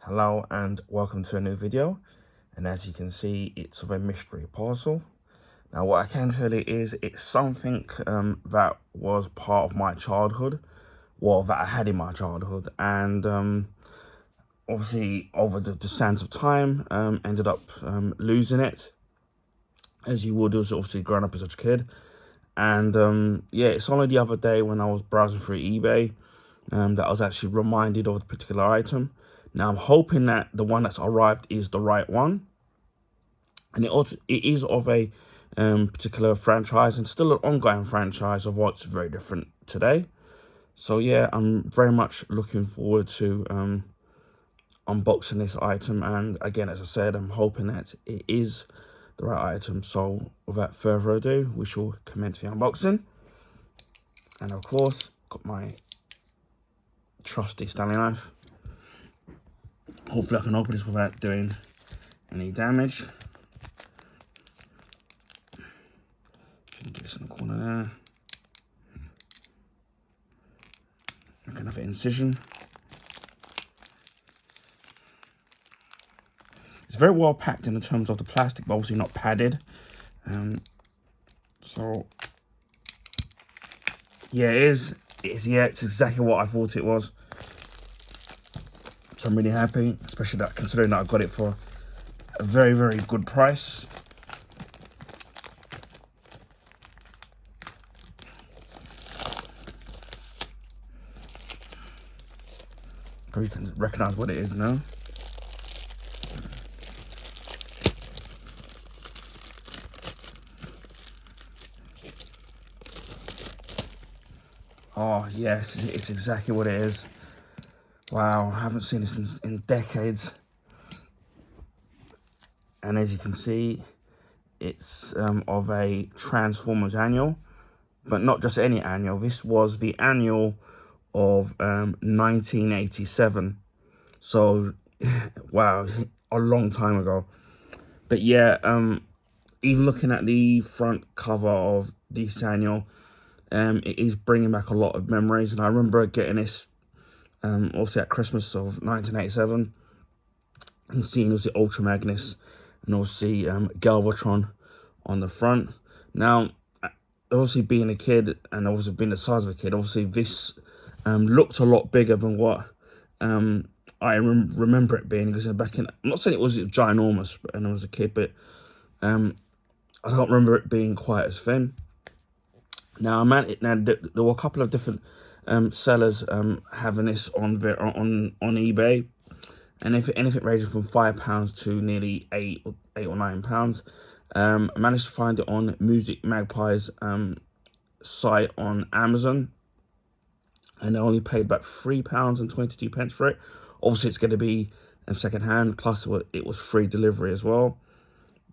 Hello and welcome to a new video, and as you can see, it's of a mystery parcel. Now what I can tell you is it's something that was part of my childhood, well, that I had in my childhood, and obviously over the sands of time ended up losing it, as you would as obviously growing up as a kid. And yeah, it's only the other day when I was browsing through eBay that I was actually reminded of a particular item. Now I'm hoping that the one that's arrived is the right one, and it is of a particular franchise and still an ongoing franchise of what's very different today. So yeah, I'm very much looking forward to unboxing this item, and again, as I said, I'm hoping that it is the right item. So without further ado, we shall commence the unboxing. And of course, got my trusty Stanley knife. Hopefully I can open this without doing any damage. Get this in the corner there. I can have an incision. It's very well packed in terms of the plastic, but obviously not padded. So yeah, it is. It's exactly what I thought it was. So I'm really happy, especially that considering that I got it for a very, very good price. Probably can recognize what it is now. Oh yes, it's exactly what it is. Wow, I haven't seen this in decades. And as you can see, it's of a Transformers annual, but not just any annual. This was the annual of 1987. So, wow, a long time ago. But yeah, even looking at the front cover of this annual, it is bringing back a lot of memories. And I remember getting this also at Christmas of 1987 and seeing also Ultra Magnus and obviously Galvatron on the front. Now, obviously being a kid and obviously being the size of a kid, obviously this looked a lot bigger than what I remember it being, because back in, I'm not saying it was ginormous when I was a kid, but I don't remember it being quite as thin. Now, there were a couple of different sellers having this on eBay, and if anything ranging from £5 to nearly eight or £9. I managed to find it on Music Magpie's site on Amazon, and I only paid about £3.22 for it. Obviously, it's going to be second hand, plus it was free delivery as well.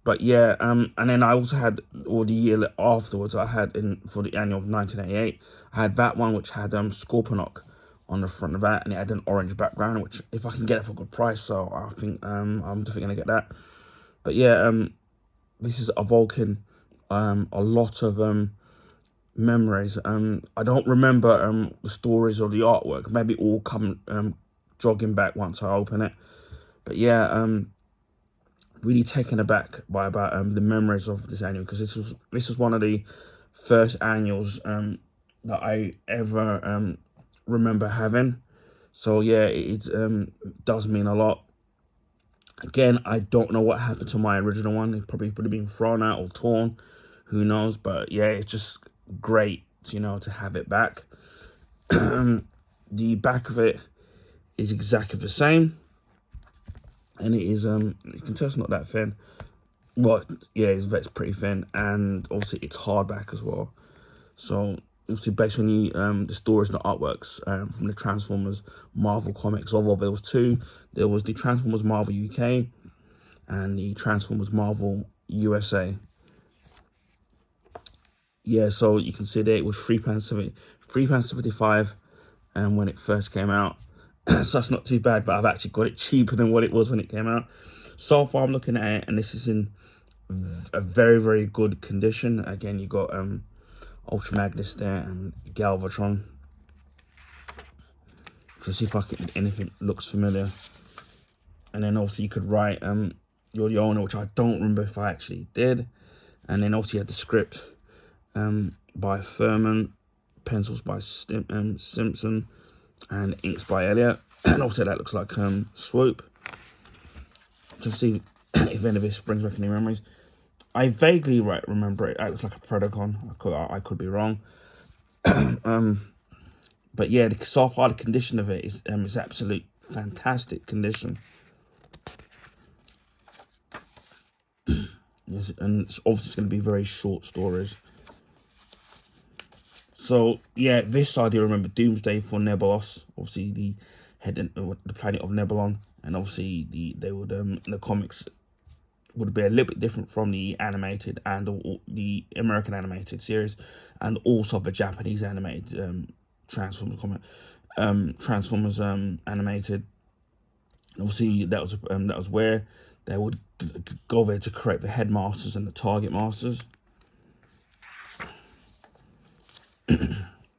But yeah, and then I also had, or the year afterwards, I had for the annual of 1988, I had that one which had Scorponok on the front of that, and it had an orange background, which if I can get it for a good price, so I think I'm definitely gonna get that. But yeah, this is evoking a lot of memories. I don't remember the stories or the artwork. Maybe it all come jogging back once I open it. But yeah, really taken aback by about the memories of this annual, because this was one of the first annuals that I ever remember having. So yeah, it does mean a lot. Again, I don't know what happened to my original one. It probably would have been thrown out or torn, who knows. But yeah, it's just great, to have it back. The back of it is exactly the same, and it is you can tell it's not that thin. Well, yeah, it's pretty thin, and obviously it's hardback as well. So obviously based on the stories and the artworks from the Transformers Marvel comics, although there was two. There was the Transformers Marvel UK and the Transformers Marvel USA. Yeah, so you can see that it was £3.75 when it first came out. So that's not too bad, but I've actually got it cheaper than what it was when it came out. So far I'm looking at it, and this is in a very, very good condition. Again, you got Ultra Magnus there and Galvatron. To see if anything looks familiar. and then obviously you could write your owner, which I don't remember if I actually did. And then obviously you had the script by Furman, pencils by Simpson, and inks by Elliott. And also that looks like Swoop. To see if any of this brings back any memories. I vaguely remember it. It looks like a Predacon. I could be wrong. But yeah, so far the condition of it is absolute fantastic condition. And it's obviously going to be very short stories. So yeah, this I do remember. Doomsday for Nebulos, obviously the planet of Nebulon, and obviously they would the comics would be a little bit different from the animated and the American animated series, and also the Japanese animated Transformers animated. Obviously that was where they would go there to create the Headmasters and the Target Masters.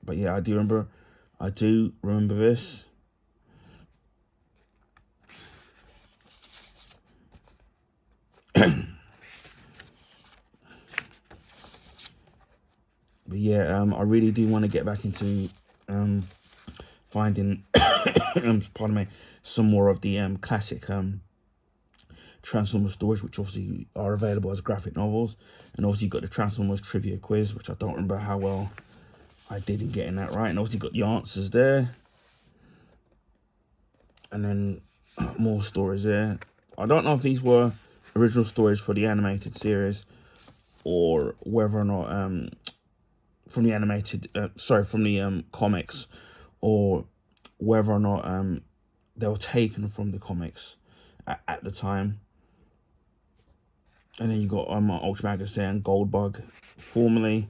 But yeah, I do remember this. But yeah, I really do want to get back into finding pardon me, some more of the classic Transformers stories, which obviously are available as graphic novels. And obviously you've got the Transformers trivia quiz, which I don't remember how well I did in getting that right. And obviously got the answers there. And then more stories there. I don't know if these were original stories for the animated series, or whether or not from the animated from the comics, or whether or not they were taken from the comics at the time. And then you got Ultra Magnus and Goldbug, formerly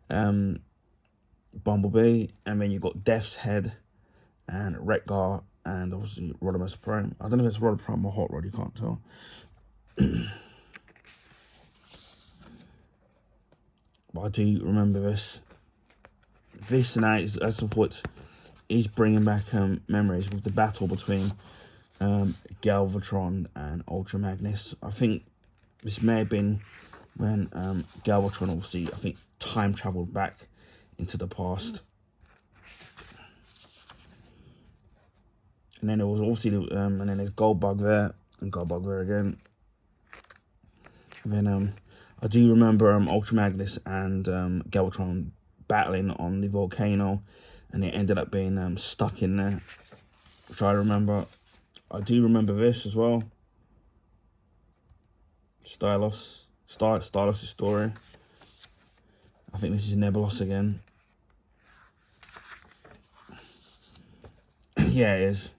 Bumblebee, and then you got Death's Head and Wreck-Gar, and obviously Rodimus Prime. I don't know if it's Rodimus Prime or Hot Rod, you can't tell. But I do remember this. This tonight is as of what is bringing back memories with the battle between Galvatron and Ultra Magnus. I think this may have been when Galvatron obviously, I think, time traveled back into the past. And then there was obviously and then there's Goldbug there, and Goldbug there again. And then I do remember Ultra Magnus and Galvatron battling on the volcano, and it ended up being stuck in there, which I remember. I do remember this as well. Stylos' story. I think this is Nebulos again. Yeah, it is.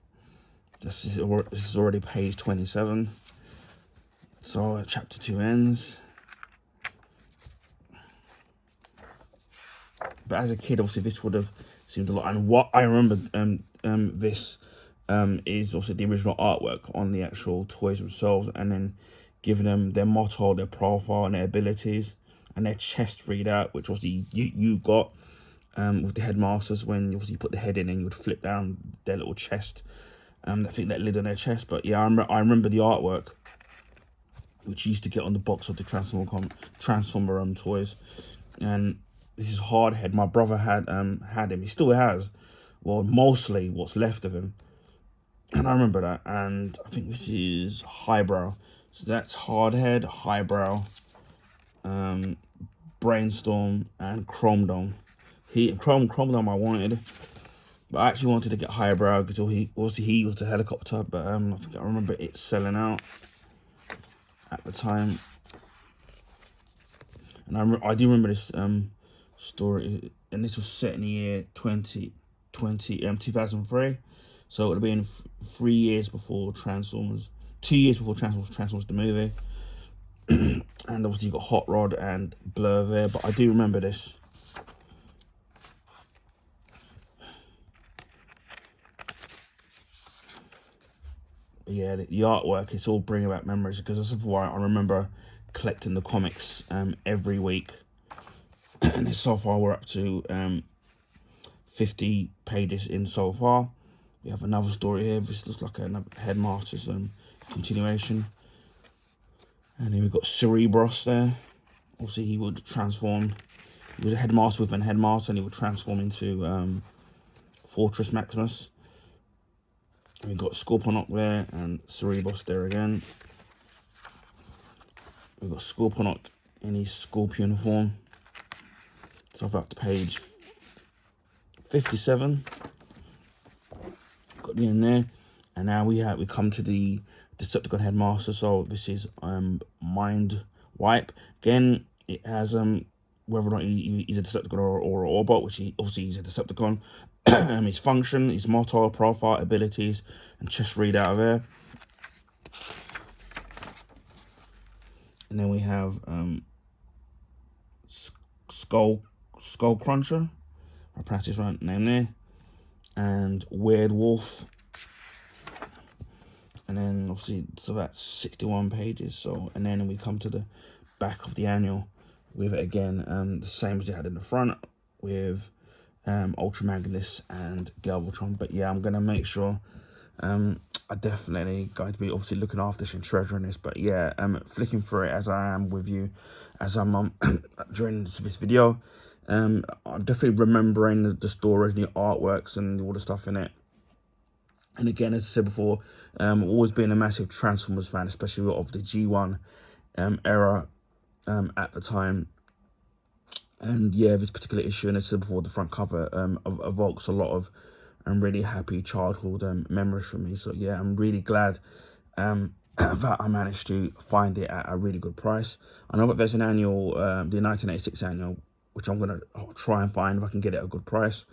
This is already page 27. So chapter 2 ends. But as a kid, obviously, this would have seemed a lot. And what I remember this is also the original artwork on the actual toys themselves, and then giving them their motto, their profile, and their abilities, and their chest readout, which obviously you got with the Headmasters, when you obviously put the head in and you would flip down their little chest. I think that lid on their chest. But yeah, I remember the artwork, which you used to get on the box of the Transformer toys. And this is Hardhead. My brother had him. He still has. Well, mostly what's left of him. And I remember that. And I think this is Highbrow. So that's Hardhead, Highbrow, Brainstorm, and Chrome Dome. Chrome Dome I wanted, but I actually wanted to get Highbrow because he was the helicopter. But I think I remember it selling out at the time. And I do remember this story, and this was set in the year 2003. So it would have been 3 years before Transformers, 2 years before Transformers the movie. And obviously you got Hot Rod and Blur there, but I do remember this. But yeah, the artwork, it's all bringing back memories, because that's why I remember collecting the comics every week. And so far we're up to 50 pages in so far, We have another story here. This looks like a Headmaster's continuation. And then we've got Cerebros there. Obviously, he would transform. He was a Headmaster within Headmaster, and he would transform into Fortress Maximus. And we've got Scorponok there and Cerebros there again. We've got Scorponok in his Scorpion form. So I've got to page 57. Got the end there. And now we come to the Decepticon Headmaster. So this is Mind Wipe. Again, it has whether or not he's a Decepticon or an Autobot, which obviously he's a Decepticon. His function, his motto, profile, abilities, and chest read out of there. And then we have Skull Cruncher, I pronounced his right name there, and Weird Wolf. And then obviously, so that's 61 pages. So, and then we come to the back of the annual with it again, the same as they had in the front with Ultra Magnus and Galvatron. But yeah, I'm gonna make sure I definitely going to be obviously looking after this and treasuring this. But yeah, flicking through it as I am with you as I'm during this video. I'm definitely remembering the stories and the artworks and all the stuff in it. And again, as I said before, always been a massive Transformers fan, especially of the G1 era at the time. And yeah, this particular issue, and as I said before, the front cover evokes a lot of really happy childhood memories for me. So yeah, I'm really glad that I managed to find it at a really good price. I know that there's an annual, the 1986 annual, which I'm going to try and find if I can get it at a good price.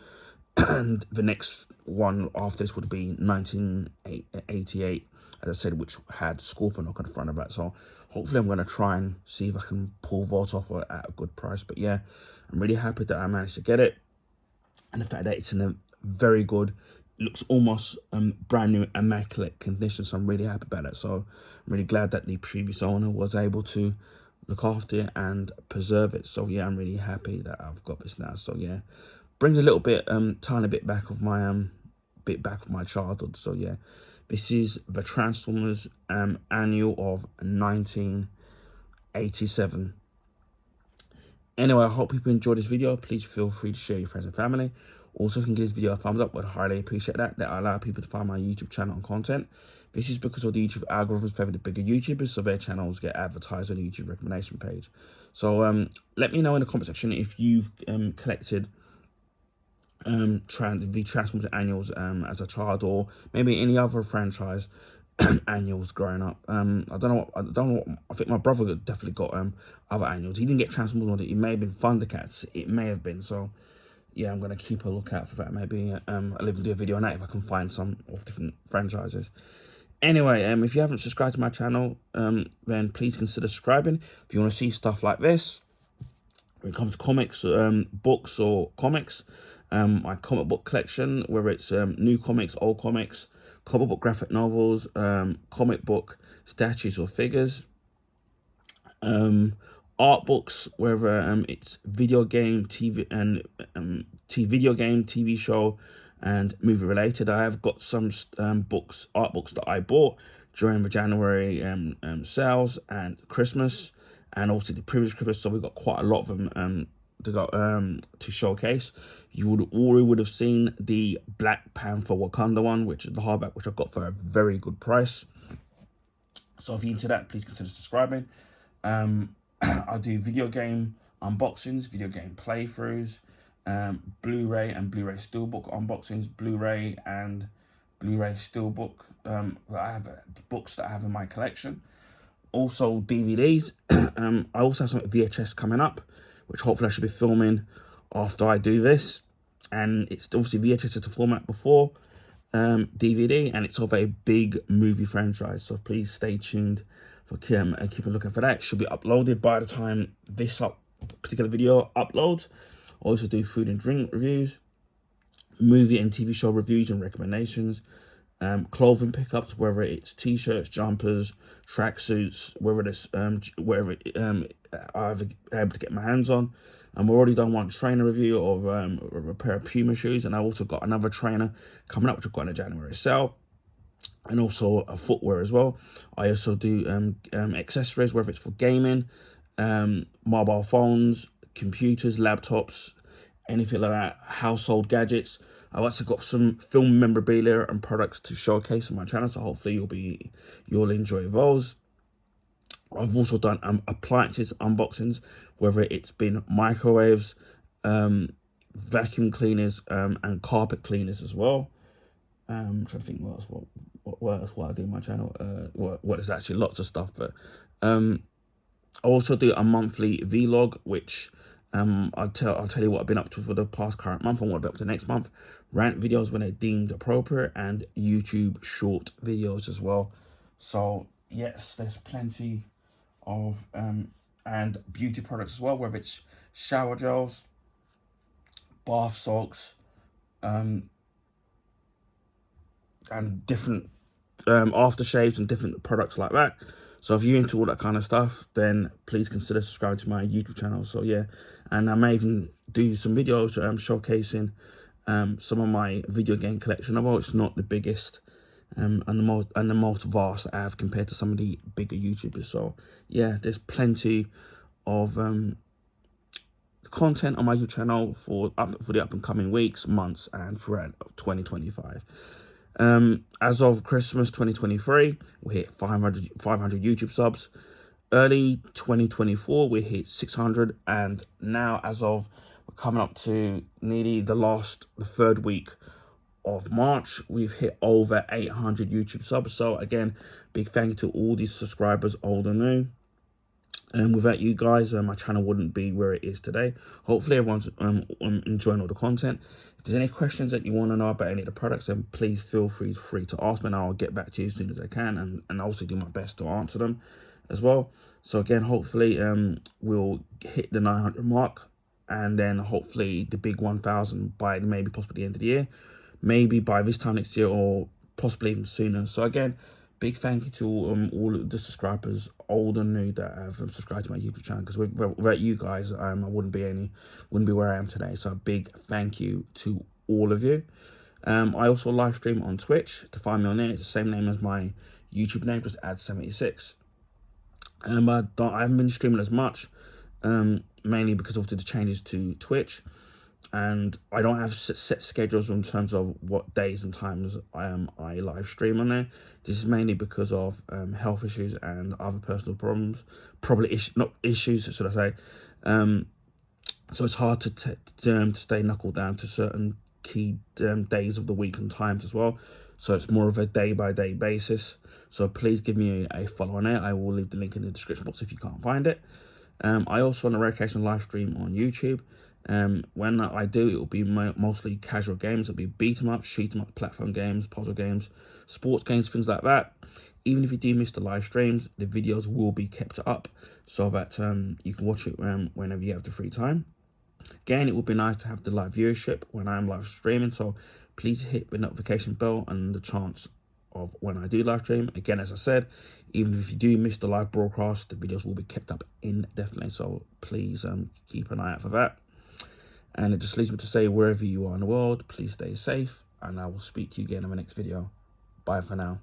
And the next one after this would be 1988, as I said, which had Scorponok on the front of that. So hopefully I'm going to try and see if I can pull Volt off at a good price. But yeah, I'm really happy that I managed to get it. And the fact that it's in a very good, looks almost brand new, immaculate condition. So I'm really happy about it. So I'm really glad that the previous owner was able to look after it and preserve it. So yeah, I'm really happy that I've got this now. So yeah, brings a little bit, tiny bit back of my childhood. So yeah, this is the Transformers annual of 1987. Anyway, I hope people enjoyed this video. Please feel free to share your friends and family. Also, if you can give this video a thumbs up, would highly appreciate that. That allow people to find my YouTube channel and content. This is because of the YouTube algorithms favor the bigger YouTubers, so their channels get advertised on the YouTube recommendation page. So let me know in the comment section if you've collected the Transformers annuals as a child, or maybe any other franchise annuals growing up. I don't know. I think my brother definitely got other annuals. He didn't get Transformers on it. It may have been Thundercats. It may have been. So yeah, I'm gonna keep a lookout for that. Maybe I'll even do a video on that if I can find some of different franchises. Anyway, if you haven't subscribed to my channel, then please consider subscribing. If you want to see stuff like this, when it comes to comics, books or comics, my comic book collection, whether it's new comics, old comics, comic book graphic novels, comic book statues or figures, art books, whether it's video game, TV and TV show and movie related. I have got some art books that I bought during the January sales and Christmas, and also the previous Christmas. So we got quite a lot of them to showcase. You would have seen the Black Panther Wakanda one, which is the hardback, which I got for a very good price. So if you're into that, please consider subscribing. I do video game unboxings, video game playthroughs, Blu-ray and Blu-ray Steelbook unboxings, Blu-ray and Blu-ray Steelbook. I have books that I have in my collection. Also DVDs. I also have some VHS coming up, which hopefully I should be filming after I do this. And it's obviously VHS is the format before DVD, and it's of a big movie franchise. So please stay tuned for Kim and keep a lookout for that. It should be uploaded by the time this particular video uploads. I also do food and drink reviews, movie and TV show reviews and recommendations, clothing pickups, whether it's t-shirts, jumpers, tracksuits, whether it's wherever I'm able to get my hands on, I've already done one trainer review of a pair of Puma shoes, and I also got another trainer coming up, which I've got in a January sale, and also a footwear as well. I also do accessories, whether it's for gaming, mobile phones, computers, laptops, anything like that, household gadgets. I've also got some film memorabilia and products to showcase on my channel, so hopefully you'll enjoy those. I've also done appliances unboxings, whether it's been microwaves, vacuum cleaners, and carpet cleaners as well. I'm trying to think what else I do on my channel. What is actually lots of stuff, but I also do a monthly vlog, which I'll tell you what I've been up to for the past current month and what I'll be up to next month. Rant videos when they're deemed appropriate, and YouTube short videos as well. So yes, there's plenty of and beauty products as well, whether it's shower gels, bath salts, and different aftershaves and different products like that. So if you're into all that kind of stuff, then please consider subscribing to my YouTube channel. So yeah, and I may even do some videos showcasing some of my video game collection. Although it's not the biggest and the most vast I have compared to some of the bigger YouTubers. So yeah, there's plenty of content on my YouTube channel for the up and coming weeks, months, and throughout 2025. As of Christmas 2023, we hit 500 YouTube subs. Early 2024, we hit 600, and now as of we're coming up to nearly the third week of March, we've hit over 800 YouTube subs. So again, big thank you to all these subscribers, old and new. And without you guys, my channel wouldn't be where it is today. Hopefully everyone's enjoying all the content. If there's any questions that you want to know about any of the products, then please feel free to ask me, and I'll get back to you as soon as I can, and also do my best to answer them as well. So again, hopefully we'll hit the 900 mark, and then hopefully the big 1,000 by maybe possibly the end of the year, maybe by this time next year, or possibly even sooner. So again, big thank you to all of the subscribers, old and new, that have subscribed to my YouTube channel. Because without you guys, I wouldn't be where I am today. So a big thank you to all of you. I also live stream on Twitch. To find me on there, it's the same name as my YouTube name, just add76. I haven't been streaming as much, mainly because of the changes to Twitch. And I don't have set schedules in terms of what days and times I live stream on there. This is mainly because of health issues and other personal problems, not issues, should I say. So it's hard to stay knuckled down to certain key days of the week and times as well. So it's more of a day-by-day basis. So please give me a follow on there. I will leave the link in the description box if you can't find it. I also on a rare occasion live stream on YouTube. When I do, it will be mostly casual games. It'll be beat 'em up, shoot 'em up, platform games, puzzle games, sports games, things like that. Even if you do miss the live streams, the videos will be kept up so that you can watch it whenever you have the free time. Again, it would be nice to have the live viewership when I'm live streaming, so please hit the notification bell and the chance of when I do live stream. Again, as I said, even if you do miss the live broadcast, the videos will be kept up indefinitely, so please keep an eye out for that. And it just leaves me to say, wherever you are in the world, please stay safe, and I will speak to you again in my next video. Bye for now.